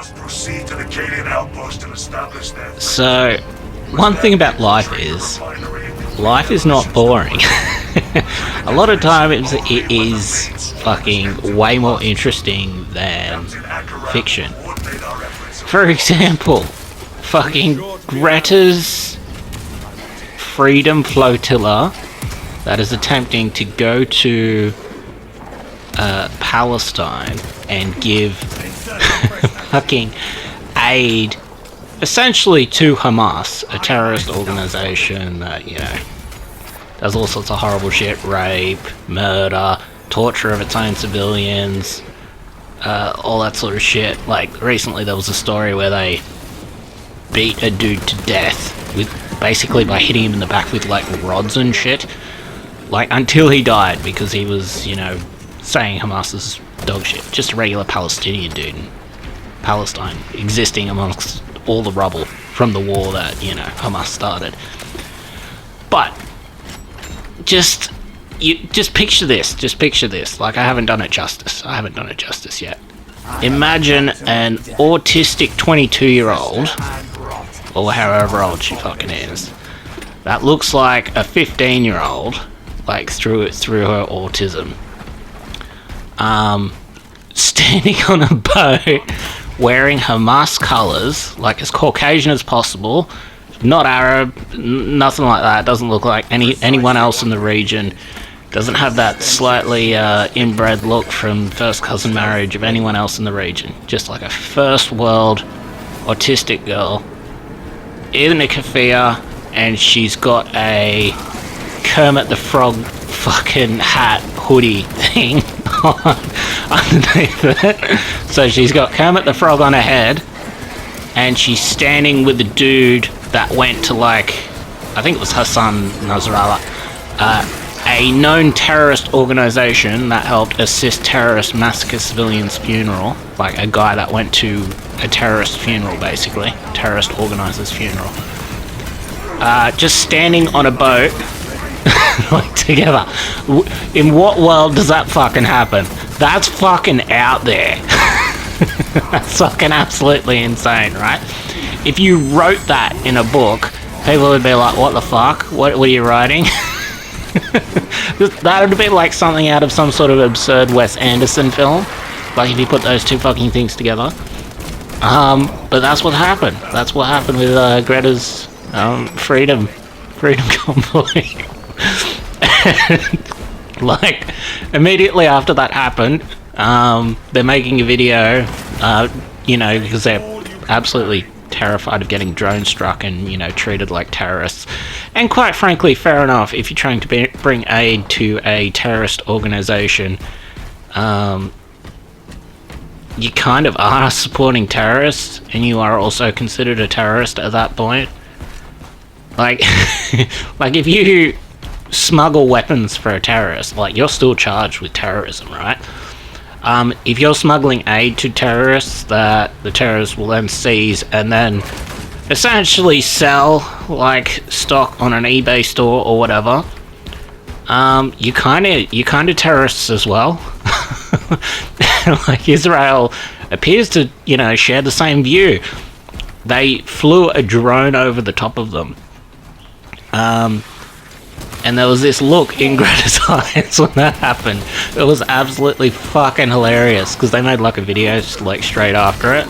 Must proceed to the Cadian outpost and establish that. So, one thing about life is not boring. A lot of times it is fucking way more interesting than fiction. For example, fucking Greta's Freedom Flotilla that is attempting to go to Palestine and give fucking aid essentially to Hamas, a terrorist organization that, you know, does all sorts of horrible shit, rape, murder, torture of its own civilians, all that sort of shit. Like, recently there was a story where they beat a dude to death with basically by hitting him in the back with like rods and shit, like until he died because he was, you know, saying Hamas is dog shit. Just a regular Palestinian dude in Palestine, existing amongst all the rubble from the war that, you know, Hamas started. But just picture this. Like, I haven't done it justice yet. Imagine an autistic 22-year-old, or however old she fucking is, that looks like a 15-year-old, like through her autism, standing on a boat wearing Hamas colours, like as Caucasian as possible, not Arab, nothing like that, doesn't look like anyone else in the region, doesn't have that slightly inbred look from first cousin marriage of anyone else in the region, just like a first world autistic girl in a keffiyeh, and she's got a Kermit the Frog fucking hat hoodie thing on underneath it. So she's got Kermit the Frog on her head, and she's standing with the dude that went to, like, I think it was Hassan Nasrallah, a known terrorist organization that helped assist terrorist massacre civilians' funeral, like a guy that went to a terrorist funeral, basically, terrorist organizer's funeral, just standing on a boat, like, together. In what world does that fucking happen? That's fucking out there. That's fucking absolutely insane, right? If you wrote that in a book, people would be like, what the fuck? What are you writing? That would be like something out of some sort of absurd Wes Anderson film, like if you put those two fucking things together. But that's what happened. That's what happened with Greta's freedom convoy. Like, immediately after that happened, they're making a video, you know, because they're absolutely terrified of getting Dronestruck and, you know, treated like terrorists. And quite frankly, fair enough, if you're trying to bring aid to a terrorist organization, you kind of are supporting terrorists, and you are also considered a terrorist at that point. Like, like if you smuggle weapons for a terrorist, like, you're still charged with terrorism, right? If you're smuggling aid to terrorists that the terrorists will then seize and then essentially sell, like, stock on an eBay store or whatever, you kind of terrorists as well. Like, Israel appears to, you know, share the same view. They flew a drone over the top of them. And there was this look in Greta's eyes when that happened. It was absolutely fucking hilarious, because they made like a video like straight after it.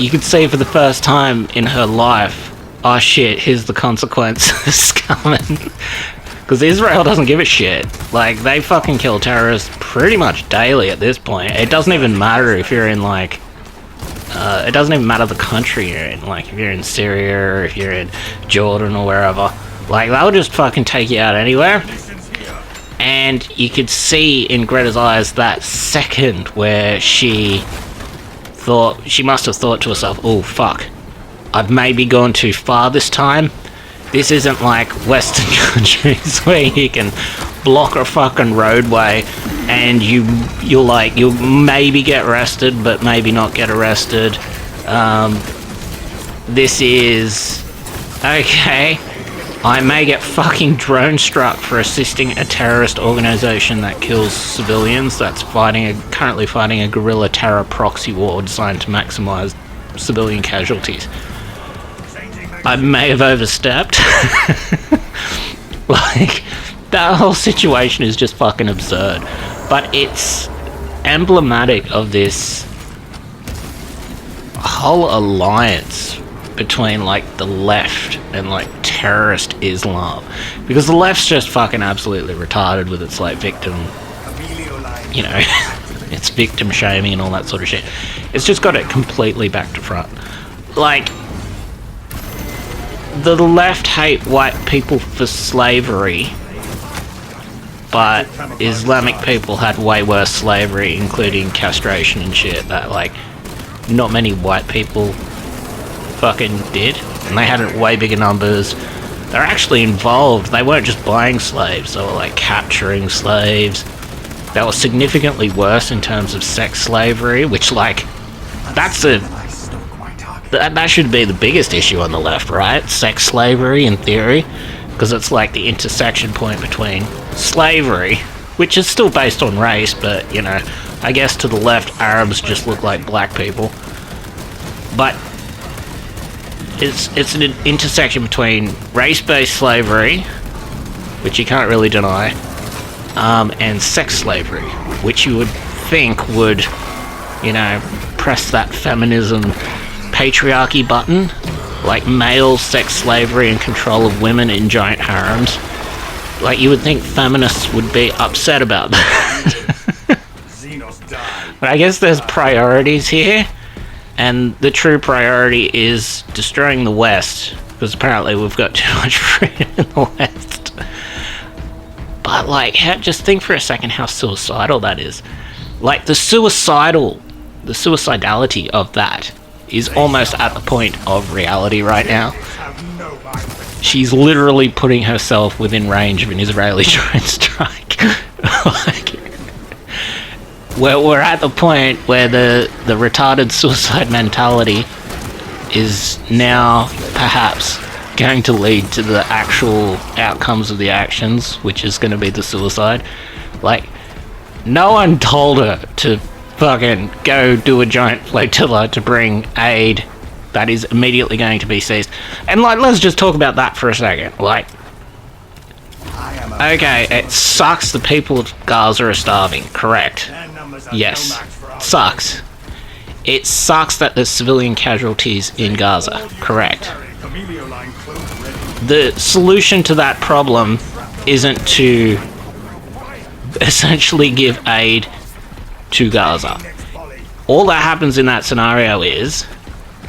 You could see for the first time in her life, oh shit, here's the consequences coming. Because Israel doesn't give a shit. Like, they fucking kill terrorists pretty much daily at this point. It doesn't even matter if you're in, like, it doesn't even matter the country you're in. Like, if you're in Syria or if you're in Jordan or wherever, like, they'll just fucking take you out anywhere. And you could see in Greta's eyes that second where she must have thought to herself, oh fuck, I've maybe gone too far this time. This isn't like Western countries where you can block a fucking roadway and you'll maybe get arrested but maybe not get arrested. This is okay. I may get fucking drone-struck for assisting a terrorist organization that kills civilians that's currently fighting a guerrilla terror proxy war designed to maximize civilian casualties. I may have overstepped. Like, that whole situation is just fucking absurd. But it's emblematic of this whole alliance between, like, the left and, like, terrorist Islam. Because the left's just fucking absolutely retarded with its, like, victim, you know, its victim shaming and all that sort of shit. It's just got it completely back to front. Like, the left hate white people for slavery, but Islamic people had way worse slavery, including castration and shit, that, like, not many white people fucking did, and they had way bigger numbers. They're actually involved. They weren't just buying slaves, they were, like, capturing slaves. They were significantly worse in terms of sex slavery, which, like, that should be the biggest issue on the left, right? Sex slavery, in theory, because it's like the intersection point between slavery, which is still based on race, but, you know, I guess to the left, Arabs just look like black people. But it's an intersection between race-based slavery, which you can't really deny, and sex slavery, which you would think would, you know, press that feminism patriarchy button, like male sex slavery and control of women in giant harems. Like, you would think feminists would be upset about that. But I guess there's priorities here, and the true priority is destroying the West, because apparently we've got too much freedom in the West. But, like, just think for a second how suicidal that is. Like, the suicidality of that is almost at the point of reality right now. She's literally putting herself within range of an Israeli drone strike. Like, we're at the point where the retarded suicide mentality is now perhaps going to lead to the actual outcomes of the actions, which is going to be the suicide. Like, no one told her to fucking go do a giant flotilla to bring aid that is immediately going to be seized. And, like, let's just talk about that for a second. Like, okay, it sucks the people of Gaza are starving, correct? Yes, sucks. It sucks that there's civilian casualties in Gaza, correct? The solution to that problem isn't to essentially give aid to Gaza. All that happens in that scenario is,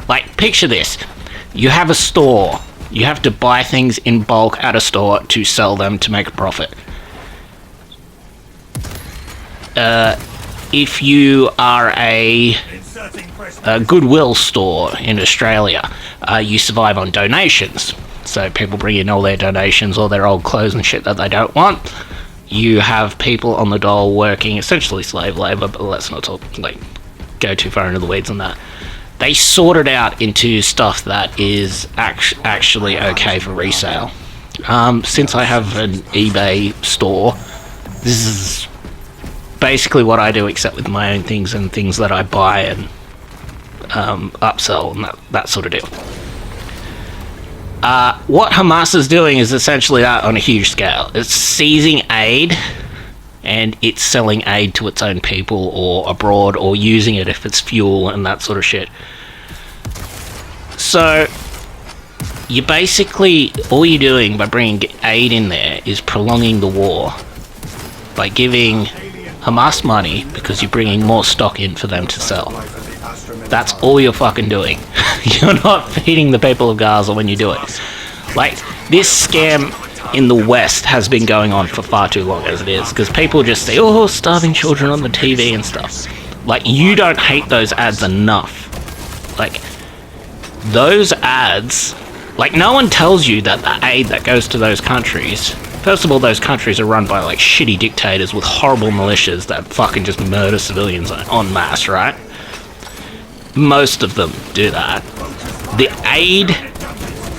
like, picture this. You have a store. You have to buy things in bulk at a store to sell them to make a profit. If you are a Goodwill store in Australia, you survive on donations. So people bring in all their donations, all their old clothes and shit that they don't want. You have people on the dole working essentially slave labor, but let's not go too far into the weeds on that. They sort it out into stuff that is actually okay for resale. Since I have an eBay store, this is basically what I do, except with my own things and things that I buy and upsell and that sort of deal. What Hamas is doing is essentially that on a huge scale. It's seizing aid, and it's selling aid to its own people or abroad, or using it if it's fuel and that sort of shit. So, you basically, all you're doing by bringing aid in there is prolonging the war by giving Hamas money because you're bringing more stock in for them to sell. That's all you're fucking doing. You're not feeding the people of Gaza when you do it. Like, this scam in the West has been going on for far too long as it is, because people just say, oh, starving children on the TV and stuff. Like, you don't hate those ads enough. Like, those ads, like, no one tells you that the aid that goes to those countries, first of all, those countries are run by, like, shitty dictators with horrible militias that fucking just murder civilians en masse, right? Most of them do that. The aid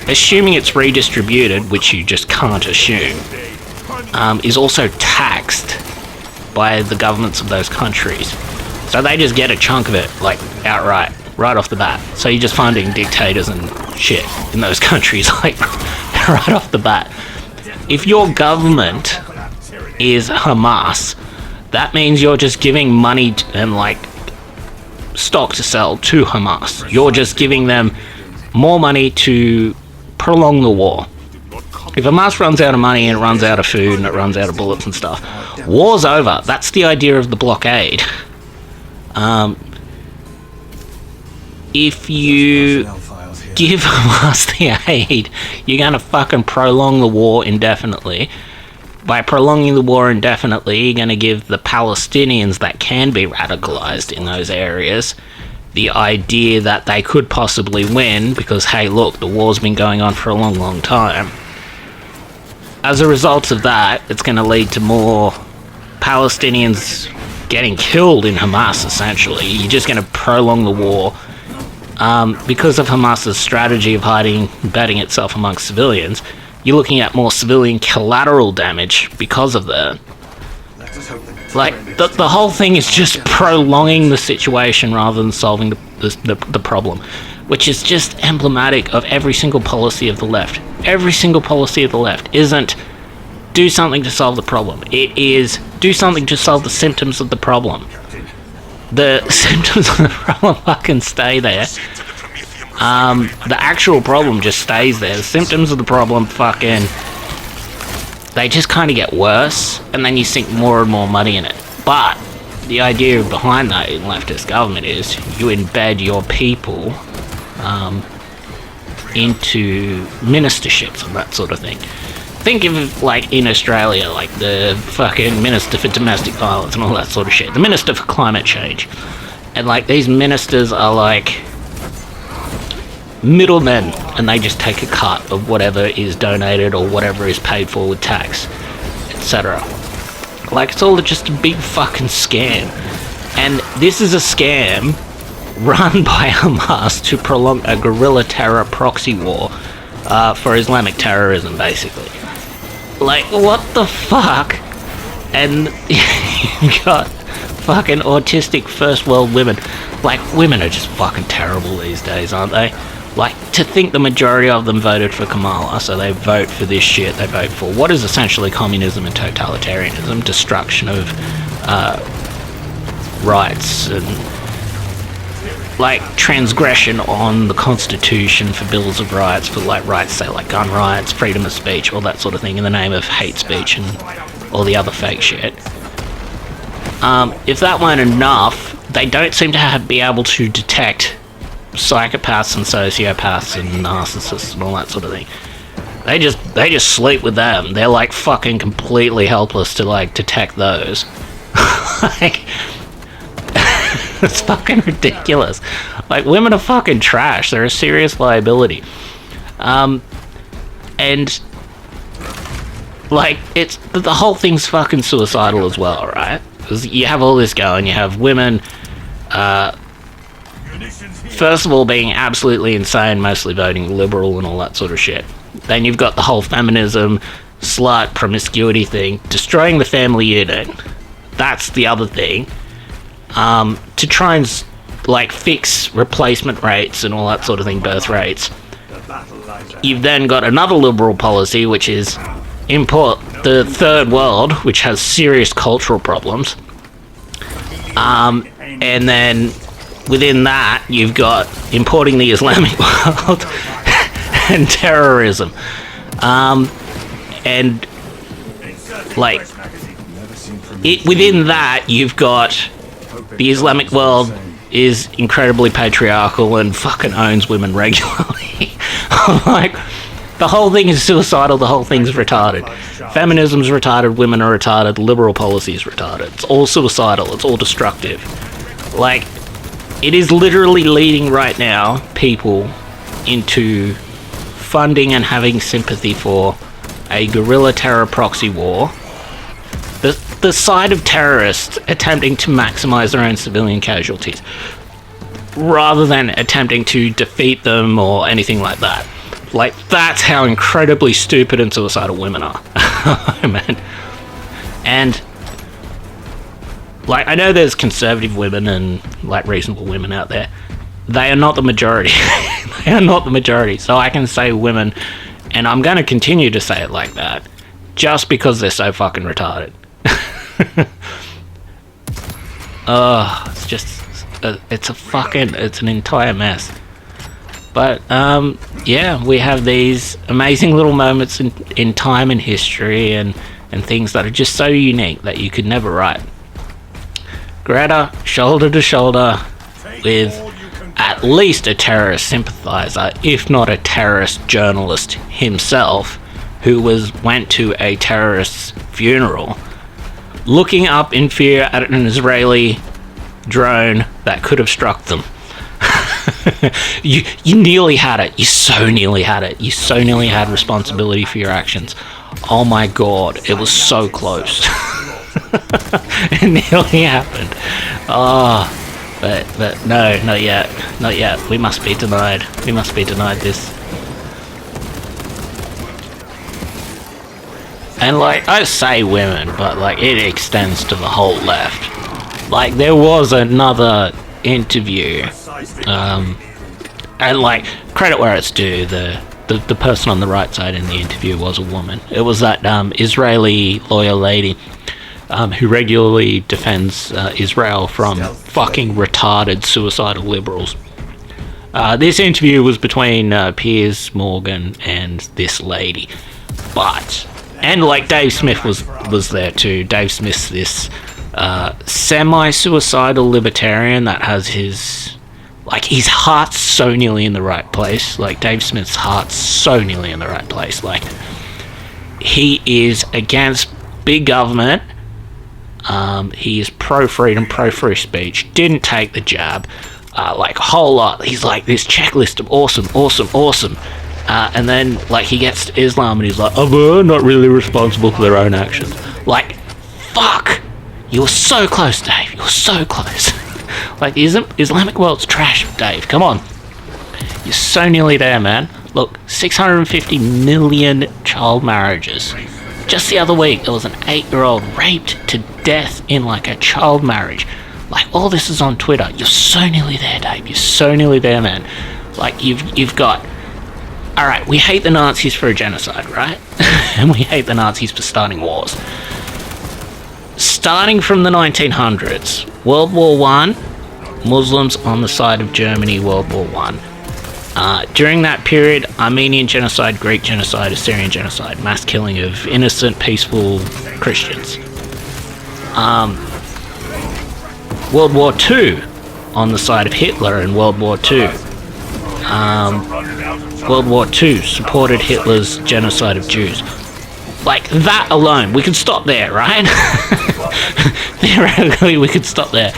assuming it's redistributed, which you just can't assume, is also taxed by the governments of those countries. So they just get a chunk of it, like, outright, right off the bat. So you're just funding dictators and shit in those countries, like, right off the bat. If your government is Hamas, that means you're just giving money and, like, stock to sell to Hamas. You're just giving them more money to prolong the war. If Hamas runs out of money and it runs out of food and it runs out of bullets and stuff, war's over. That's the idea of the blockade. If you give Hamas the aid, you're gonna fucking prolong the war indefinitely. By prolonging the war indefinitely, you're gonna give the Palestinians that can be radicalized in those areas the idea that they could possibly win because, hey, look, the war's been going on for a long, long time. As a result of that, it's going to lead to more Palestinians getting killed in Hamas, essentially. You're just going to prolong the war. Because of Hamas's strategy of hiding, embedding itself amongst civilians, you're looking at more civilian collateral damage because of that. Like, the whole thing is just prolonging the situation rather than solving the problem, which is just emblematic of every single policy of the left. Every single policy of the left isn't do something to solve the problem. It is do something to solve the symptoms of the problem. The symptoms of the problem fucking stay there. The actual problem just stays there. The symptoms of the problem fucking... they just kind of get worse, and then you sink more and more money in it. But the idea behind that in leftist government is you embed your people into ministerships and that sort of thing. Think of, like, in Australia, like the fucking Minister for Domestic Violence and all that sort of shit. The Minister for Climate Change. And, like, these ministers are, like, middlemen, and they just take a cut of whatever is donated or whatever is paid for with tax, etc. Like, it's all just a big fucking scam. And this is a scam run by Hamas to prolong a guerrilla terror proxy war for Islamic terrorism, basically. Like, what the fuck? And you've got fucking autistic first world women. Like, women are just fucking terrible these days, aren't they? Like, to think the majority of them voted for Kamala, so they vote for this shit, they vote for what is essentially communism and totalitarianism, destruction of rights and, like, transgression on the Constitution for bills of rights, for, like, rights, say, like gun rights, freedom of speech, all that sort of thing, in the name of hate speech and all the other fake shit. If that weren't enough, they don't seem to be able to detect psychopaths and sociopaths and narcissists and all that sort of thing. They just sleep with them. They're, like, fucking completely helpless to, like, detect those. Like, it's fucking ridiculous. Like, women are fucking trash. They're a serious liability. And, like, it's the whole thing's fucking suicidal as well, right? Because you have all this going. You have women, first of all, being absolutely insane, mostly voting liberal and all that sort of shit. Then you've got the whole feminism, slut, promiscuity thing, destroying the family unit. That's the other thing. To try and, like, fix replacement rates and all that sort of thing, birth rates. You've then got another liberal policy, which is import the third world, which has serious cultural problems. And then within that, you've got importing the Islamic world and terrorism. And, like, within that, you've got the Islamic world is incredibly patriarchal and fucking owns women regularly. Like, the whole thing is suicidal, the whole thing's retarded. Feminism's retarded, women are retarded, liberal policy is retarded. It's all suicidal, it's all destructive. Like, it is literally leading right now people into funding and having sympathy for a guerrilla terror proxy war. The side of terrorists attempting to maximize their own civilian casualties, rather than attempting to defeat them or anything like that. Like, that's how incredibly stupid and suicidal women are. Man. And, like, I know there's conservative women and, like, reasonable women out there. They are not the majority. They are not the majority. So I can say women, and I'm going to continue to say it like that, just because they're so fucking retarded. It's just, it's an entire mess. But, yeah, we have these amazing little moments in time and history and things that are just so unique that you could never write. Greta, shoulder to shoulder with at least a terrorist sympathizer, if not a terrorist journalist himself, who went to a terrorist's funeral, looking up in fear at an Israeli drone that could have struck them. You nearly had it. You so nearly had it. You so nearly had responsibility for your actions. Oh my god, it was so close. It nearly happened. Oh, but no, not yet. Not yet. We must be denied. We must be denied this. And, like, I say women, but, like, it extends to the whole left. Like, there was another interview, and, like, credit where it's due, the person on the right side in the interview was a woman. It was that Israeli lawyer lady who regularly defends Israel from fucking retarded suicidal liberals. This interview was between Piers Morgan and this lady, and, like, Dave Smith was there too. Dave Smith's this semi-suicidal libertarian that has his heart's so nearly in the right place. Like, Dave Smith's heart's so nearly in the right place. Like, he is against big government. He is pro-freedom, pro-free speech. Didn't take the jab. Like, a whole lot. He's like this checklist of awesome. And then, like, he gets to Islam and he's like, oh, we're not really responsible for their own actions. Like, fuck! You were so close, Dave. You were so close. Like, the Islamic world's trash, Dave. Come on. You're so nearly there, man. Look, 650 million child marriages. Just the other week, there was an 8-year-old raped to death in, like, a child marriage. Like, all this is on Twitter. You're so nearly there, Dave. You're so nearly there, man. Like, you've got... Alright, we hate the Nazis for a genocide, right? And we hate the Nazis for starting wars. Starting from the 1900s, World War I, Muslims on the side of Germany, World War I. During that period, Armenian genocide, Greek genocide, Assyrian genocide, mass killing of innocent, peaceful Christians. World War II, on the side of Hitler in World War II. World War II supported Hitler's genocide of Jews. Like, that alone, we could stop there, right? Theoretically, we could stop there.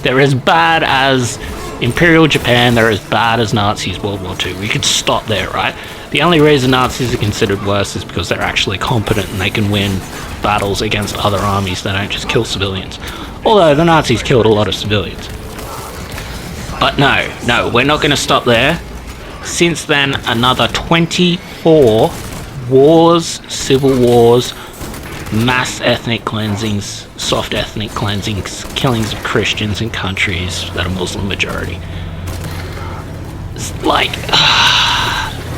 They're as bad as Imperial Japan, they're as bad as Nazis World War II. We could stop there, right? The only reason Nazis are considered worse is because they're actually competent and they can win battles against other armies that don't just kill civilians. Although the Nazis killed a lot of civilians. But no, we're not going to stop there. Since then, another 24 wars, civil wars, mass ethnic cleansings, soft ethnic cleansings, killings of Christians in countries that are Muslim majority. It's like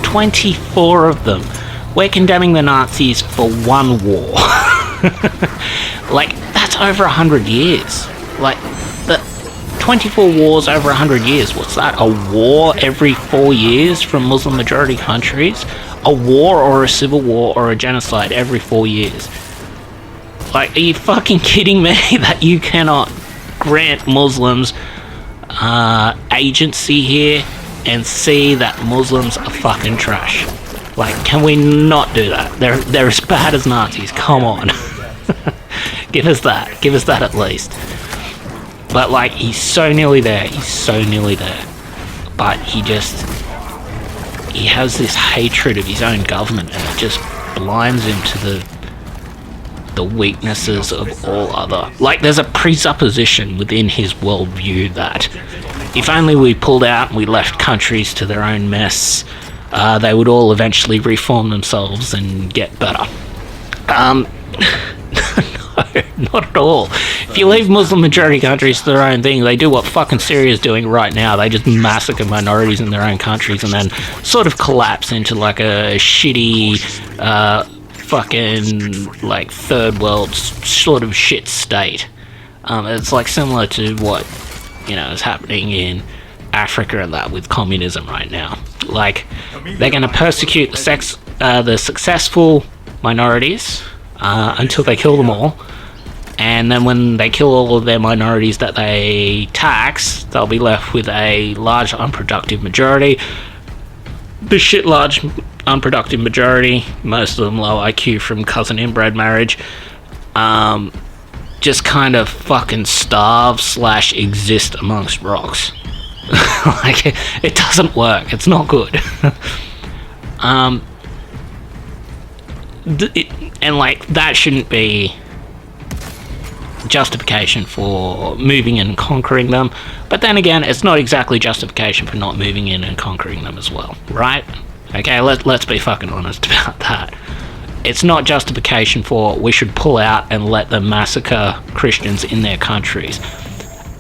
24 of them. We're condemning the Nazis for one war. Like, that's over 100 years. Like, the 24 wars over 100 years. What's that? A war every 4 years from Muslim majority countries? A war or a civil war or a genocide every 4 years. Like, are you fucking kidding me that you cannot grant Muslims agency here and see that Muslims are fucking trash? Like, can we not do that? They're as bad as Nazis. Come on. Give us that at least. But, like, he's so nearly there. But he has this hatred of his own government, and it just blinds him to the weaknesses of all other. Like, there's a presupposition within his worldview that if only we pulled out and we left countries to their own mess, they would all eventually reform themselves and get better. No, not at all. If you leave Muslim majority countries to their own thing, they do what fucking Syria's doing right now. They just massacre minorities in their own countries and then sort of collapse into like a shitty, fucking, like, third world sort of shit state. It's like similar to what, is happening in Africa and that with communism right now. Like, they're going to persecute the successful minorities until they kill them all, and then when they kill all of their minorities that they tax, they'll be left with a large unproductive majority. The shit large unproductive majority, most of them low IQ from cousin inbred marriage, just kind of fucking starve / exist amongst rocks. Like, it doesn't work. It's not good. And like, that shouldn't be justification for moving in and conquering them, but then again, it's not exactly justification for not moving in and conquering them as well, right? Okay, let's be fucking honest about that. It's not justification for we should pull out and let them massacre Christians in their countries.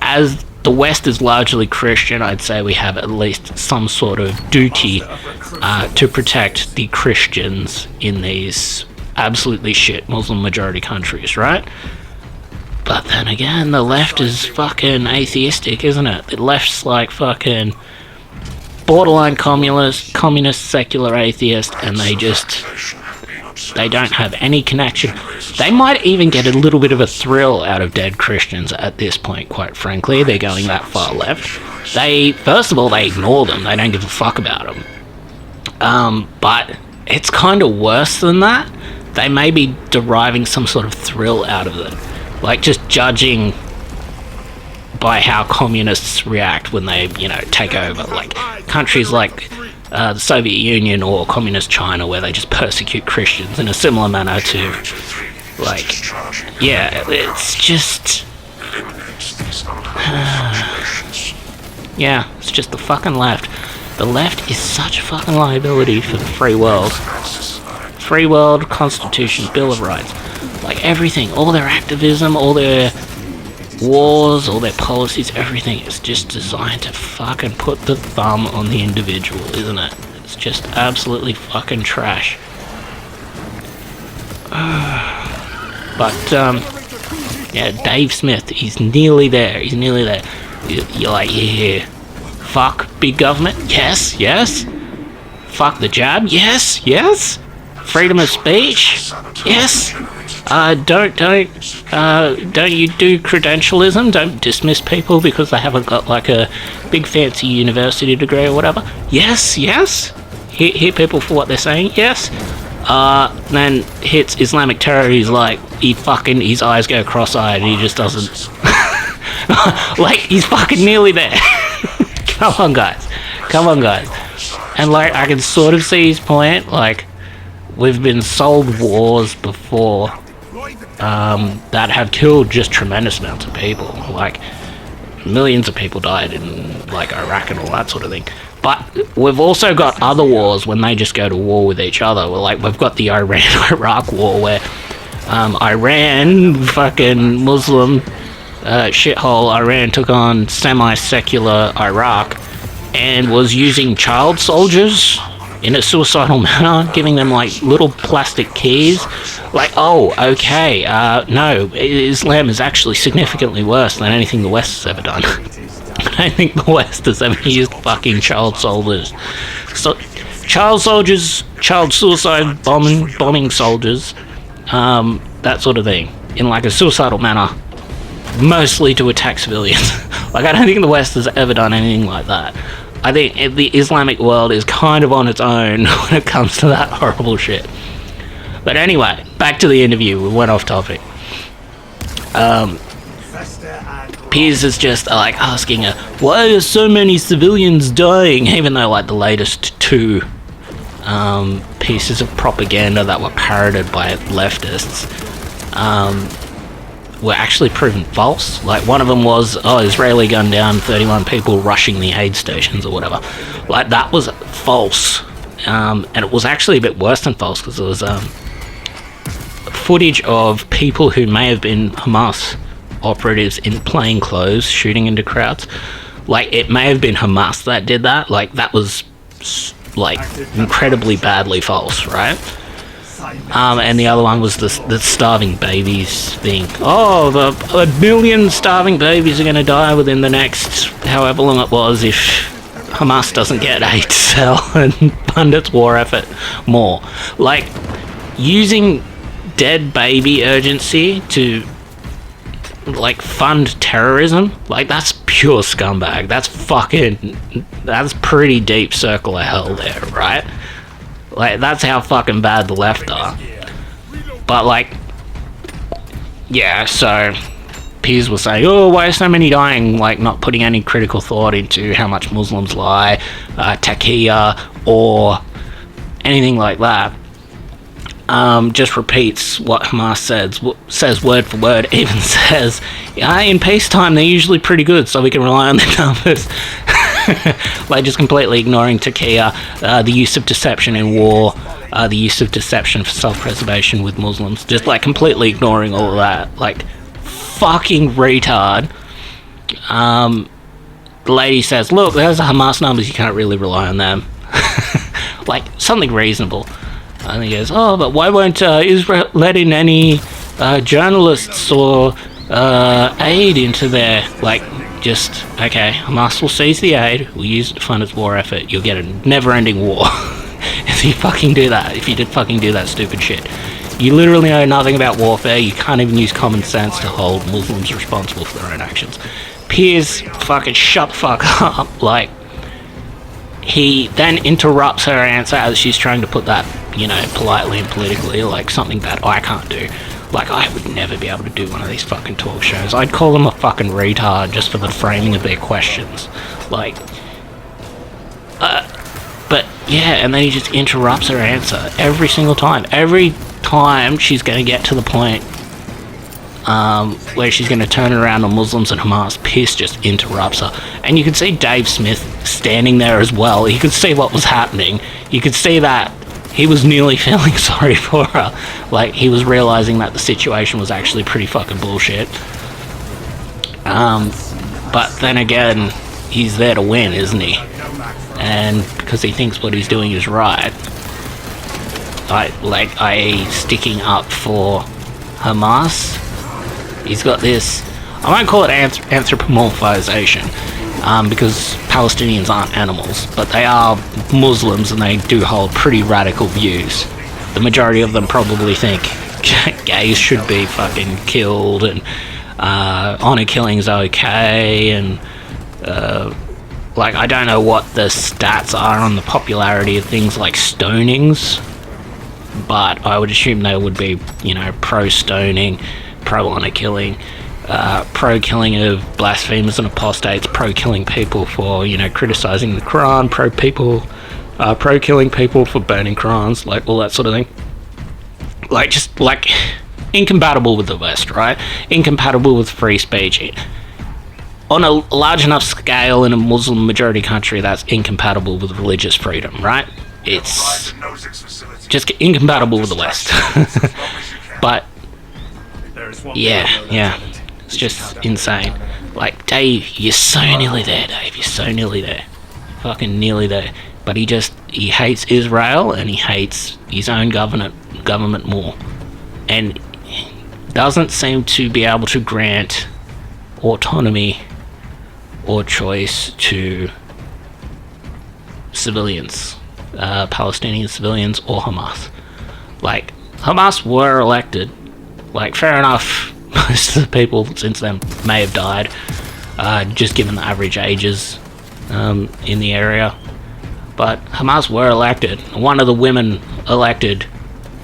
As the West is largely Christian, I'd say we have at least some sort of duty to protect the Christians in these absolutely shit Muslim majority countries, right? But then again, the left is fucking atheistic, isn't it? The left's like fucking borderline communist secular atheist, and they don't have any connection. They might even get a little bit of a thrill out of dead Christians at this point, quite frankly. They're going that far left. First of all, they ignore them. They don't give a fuck about them. But it's kind of worse than that. They may be deriving some sort of thrill out of it. Like, just judging by how communists react when they, take over. Like, countries like the Soviet Union or communist China, where they just persecute Christians in a similar manner to, like, yeah, it's just... yeah, it's just the fucking left. The left is such a fucking liability for the free world. Free world, Constitution, Bill of Rights. Like, everything, all their activism, all their wars, all their policies, everything is just designed to fucking put the thumb on the individual, isn't it? It's just absolutely fucking trash. But, yeah, Dave Smith, he's nearly there. You're like, yeah, fuck big government? Yes. Fuck the jab? Yes. Freedom of speech? Yes. Don't you do credentialism? Don't dismiss people because they haven't got like a big fancy university degree or whatever. Yes. Hear people for what they're saying. Yes. Then hits Islamic terror. He's like, his eyes go cross-eyed. And he just doesn't. Like, he's fucking nearly there. Come on, guys. And like, I can sort of see his point. Like, we've been sold wars before that have killed just tremendous amounts of people. Like, millions of people died in, like, Iraq and all that sort of thing. But we've also got other wars when they just go to war with each other. Like, we've got the Iran-Iraq war where Iran, fucking Muslim shithole Iran, took on semi-secular Iraq and was using child soldiers in a suicidal manner, giving them like little plastic keys. Like, oh, okay, no, Islam is actually significantly worse than anything the West has ever done. I don't think the West has ever used fucking child soldiers. So, child soldiers, child suicide bombing soldiers, that sort of thing, in like a suicidal manner, mostly to attack civilians. Like, I don't think the West has ever done anything like that. I think the Islamic world is kind of on its own when it comes to that horrible shit. But anyway, back to the interview. We went off topic. Piers is just like asking her, why are so many civilians dying? Even though like the latest two pieces of propaganda that were parroted by leftists were actually proven false. Like, one of them was, Israeli gunned down 31 people rushing the aid stations or whatever. Like, that was false. and it was actually a bit worse than false, because there was footage of people who may have been Hamas operatives in plain clothes shooting into crowds. Like, it may have been Hamas that did that. Like, that was like incredibly badly false, right? And the other one was the starving babies thing. Oh, a million starving babies are going to die within the next however long it was if Hamas doesn't get aid to sell and fund its war effort more. Like, using dead baby urgency to, like, fund terrorism, like, that's pure scumbag. That's pretty deep circle of hell there, right? Like, that's how fucking bad the left are. But, like, yeah, so Piers was saying, oh, why are so many dying? Like, not putting any critical thought into how much Muslims lie, taqiyya, or anything like that. Just repeats what Hamas says word for word, even says, yeah, in peacetime they're usually pretty good, so we can rely on their numbers. Like, just completely ignoring taqiyya, the use of deception in war, the use of deception for self-preservation with Muslims, just, like, completely ignoring all of that. Like, fucking retard. The lady says, look, there's the Hamas numbers, you can't really rely on them. Like, something reasonable. And he goes, oh, but why won't Israel let in any journalists or aid into there? Like, just, okay, Hamas will seize the aid, we'll use it to fund its war effort, you'll get a never-ending war. If you fucking do that, if you did fucking do that stupid shit. You literally know nothing about warfare, you can't even use common sense to hold Muslims responsible for their own actions. Piers, fucking shut the fuck up. Like, he then interrupts her answer as she's trying to put that, you know, politely and politically, like something that I can't do. Like, I would never be able to do one of these fucking talk shows. I'd call them a fucking retard just for the framing of their questions. Like, but yeah, and then he just interrupts her answer every single time. Every time she's going to get to the point where she's going to turn around on Muslims and Hamas, Pierce just interrupts her. And you could see Dave Smith standing there as well. He could see what was happening. You could see that he was nearly feeling sorry for her. Like, he was realizing that the situation was actually pretty fucking bullshit. But then again, he's there to win, isn't he? And because he thinks what he's doing is right. I.e. sticking up for Hamas. He's got this, I won't call it anthropomorphization, because Palestinians aren't animals, but they are Muslims and they do hold pretty radical views. The majority of them probably think gays should be fucking killed, and honor killing's okay, and like, I don't know what the stats are on the popularity of things like stonings, but I would assume they would be, you know, pro-stoning, pro-honor killing, pro-killing of blasphemers and apostates, pro-killing people for, you know, criticising the Quran, pro-killing people for burning Qurans, like, all that sort of thing. Like, just, like, incompatible with the West, right? Incompatible with free speech. On a large enough scale in a Muslim majority country, that's incompatible with religious freedom, right? It's just incompatible with the West. But yeah, it's just insane. Like, Dave, you're so nearly there, Dave. You're so nearly there. Fucking nearly there. But he hates Israel, and he hates his own government more. And doesn't seem to be able to grant autonomy or choice to civilians, Palestinian civilians or Hamas. Like, Hamas were elected. Like, fair enough, most of the people since then may have died, just given the average ages in the area. But Hamas were elected. One of the women elected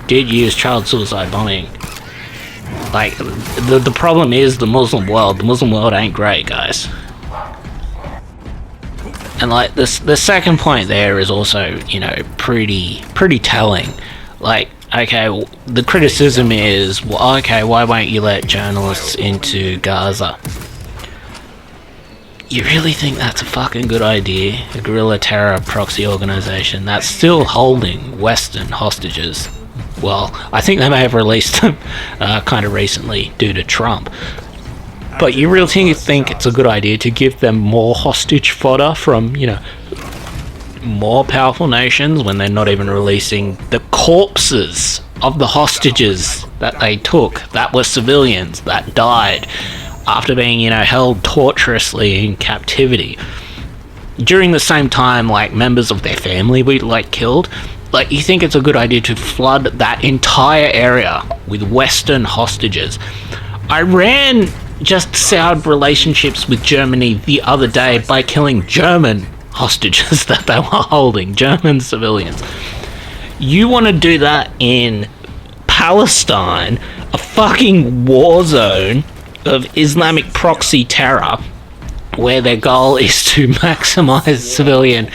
did use child suicide bombing. Like, the problem is the Muslim world. The Muslim world ain't great, guys. And, like, the second point there is also, you know, pretty telling. Like, okay, well, the criticism is, well, okay, why won't you let journalists into Gaza? You really think that's a fucking good idea? A guerrilla terror proxy organization that's still holding Western hostages. Well, I think they may have released them kind of recently due to Trump. But you really think it's a good idea to give them more hostage fodder from, more powerful nations when they're not even releasing the corpses of the hostages that they took, that were civilians, that died after being, held torturously in captivity. During the same time, members of their family were, killed. You think it's a good idea to flood that entire area with Western hostages? Iran just soured relationships with Germany the other day by killing German hostages that they were holding, German civilians. You want to do that in Palestine, a fucking war zone of Islamic proxy terror, where their goal is to maximize civilian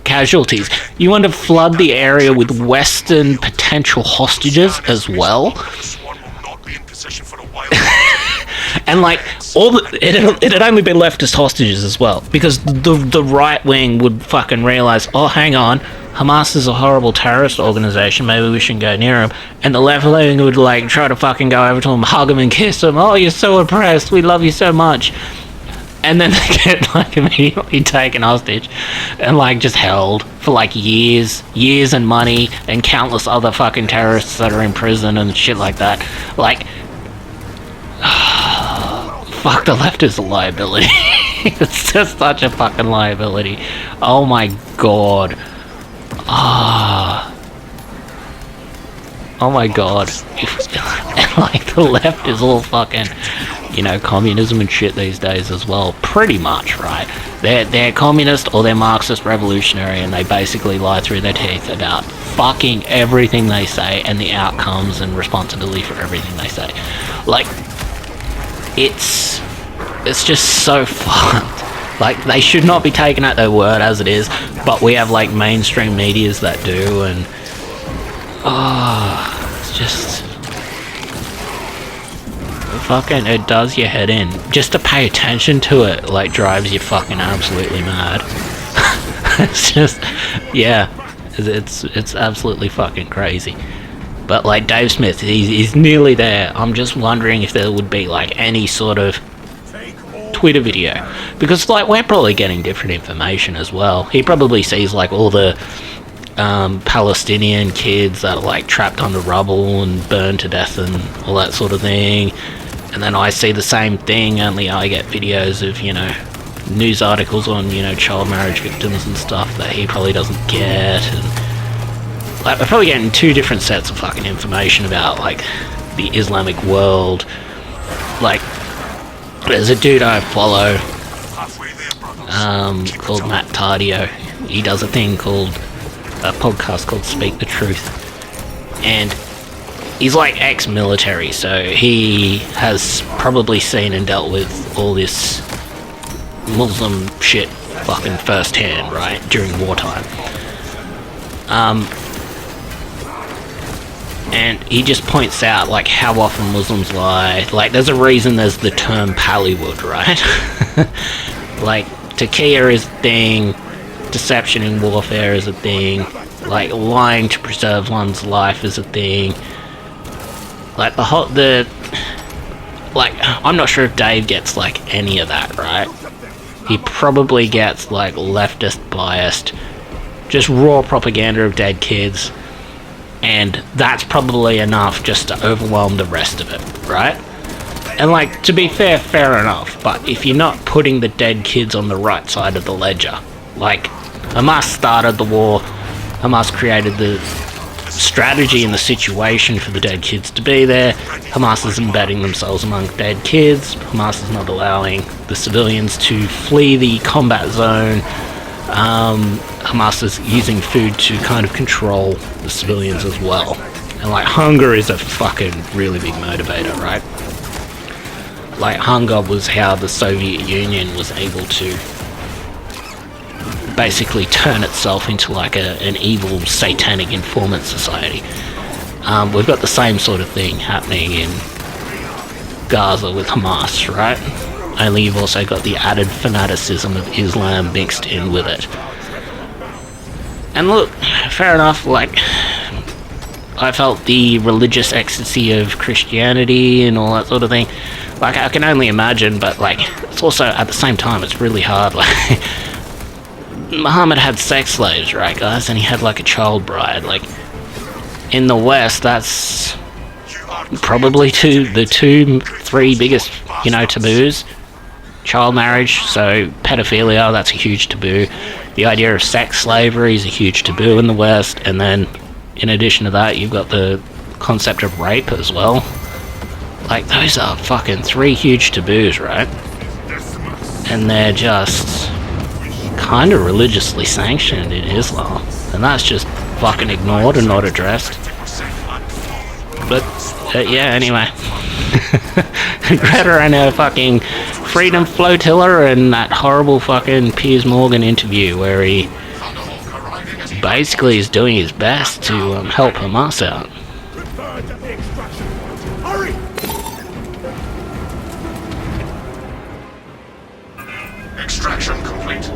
casualties. You want to flood the area with Western potential hostages as well? And it'd only be leftist hostages as well, because the right wing would fucking realize, oh, hang on, Hamas is a horrible terrorist organization, maybe we shouldn't go near him. And the left wing would try to fucking go over to him, hug him and kiss him. Oh, you're so oppressed, we love you so much. And then they get immediately taken hostage and just held for years and money, and countless other fucking terrorists that are in prison and shit like that. Fuck, the left is a liability. It's just such a fucking liability. Oh my god. Oh my god. The left is all fucking, communism and shit these days as well. Pretty much, right? They're communist or they're Marxist revolutionary, and they basically lie through their teeth about fucking everything they say and the outcomes and responsibility for everything they say. It's just so fucked. They should not be taken at their word as it is, but we have mainstream medias that do, and it's just fucking, it does your head in. Just to pay attention to it drives you fucking absolutely mad. It's just, yeah, it's absolutely fucking crazy. But Dave Smith, he's nearly there. I'm just wondering if there would be any sort of Twitter video, because we're probably getting different information as well. He probably sees all the Palestinian kids that are trapped under rubble and burned to death and all that sort of thing, and then I see the same thing, only I get videos of news articles on child marriage victims and stuff that he probably doesn't get. And we're probably getting two different sets of fucking information about the Islamic world. There's a dude I follow called Matt Tardio. He does a podcast called Speak the Truth, and he's ex-military, so he has probably seen and dealt with all this Muslim shit fucking firsthand, right, during wartime. And he just points out how often Muslims lie. There's a reason there's the term Pallywood, right? Taqiyya is a thing, deception in warfare is a thing, lying to preserve one's life is a thing. I'm not sure if Dave gets any of that, right? He probably gets leftist biased, just raw propaganda of dead kids, and that's probably enough just to overwhelm the rest of it, right? And to be fair enough, but if you're not putting the dead kids on the right side of the ledger, Hamas started the war, Hamas created the strategy and the situation for the dead kids to be there, Hamas is embedding themselves among dead kids, Hamas is not allowing the civilians to flee the combat zone, Hamas is using food to kind of control the civilians as well. And hunger is a fucking really big motivator, right? Hunger was how the Soviet Union was able to basically turn itself into an evil satanic informant society. We've got the same sort of thing happening in Gaza with Hamas, right? only you've also got the added fanaticism of Islam mixed in with it. And look, fair enough, like, I felt the religious ecstasy of Christianity and all that sort of thing. Like, I can only imagine, but, like, it's also, at the same time, it's really hard. Like, Muhammad had sex slaves, right, guys? And he had, like, a child bride. Like, in the West, that's probably the three biggest, taboos. Child marriage, so pedophilia, that's a huge taboo. The idea of sex slavery is a huge taboo in the West, and then in addition to that, you've got the concept of rape as well. Like, those are fucking three huge taboos, right? And they're just kind of religiously sanctioned in Islam, and that's just fucking ignored and not addressed. But yeah, anyway. Greta and her fucking Freedom Flotilla and that horrible fucking Piers Morgan interview where he basically is doing his best to help Hamas out. Extraction complete.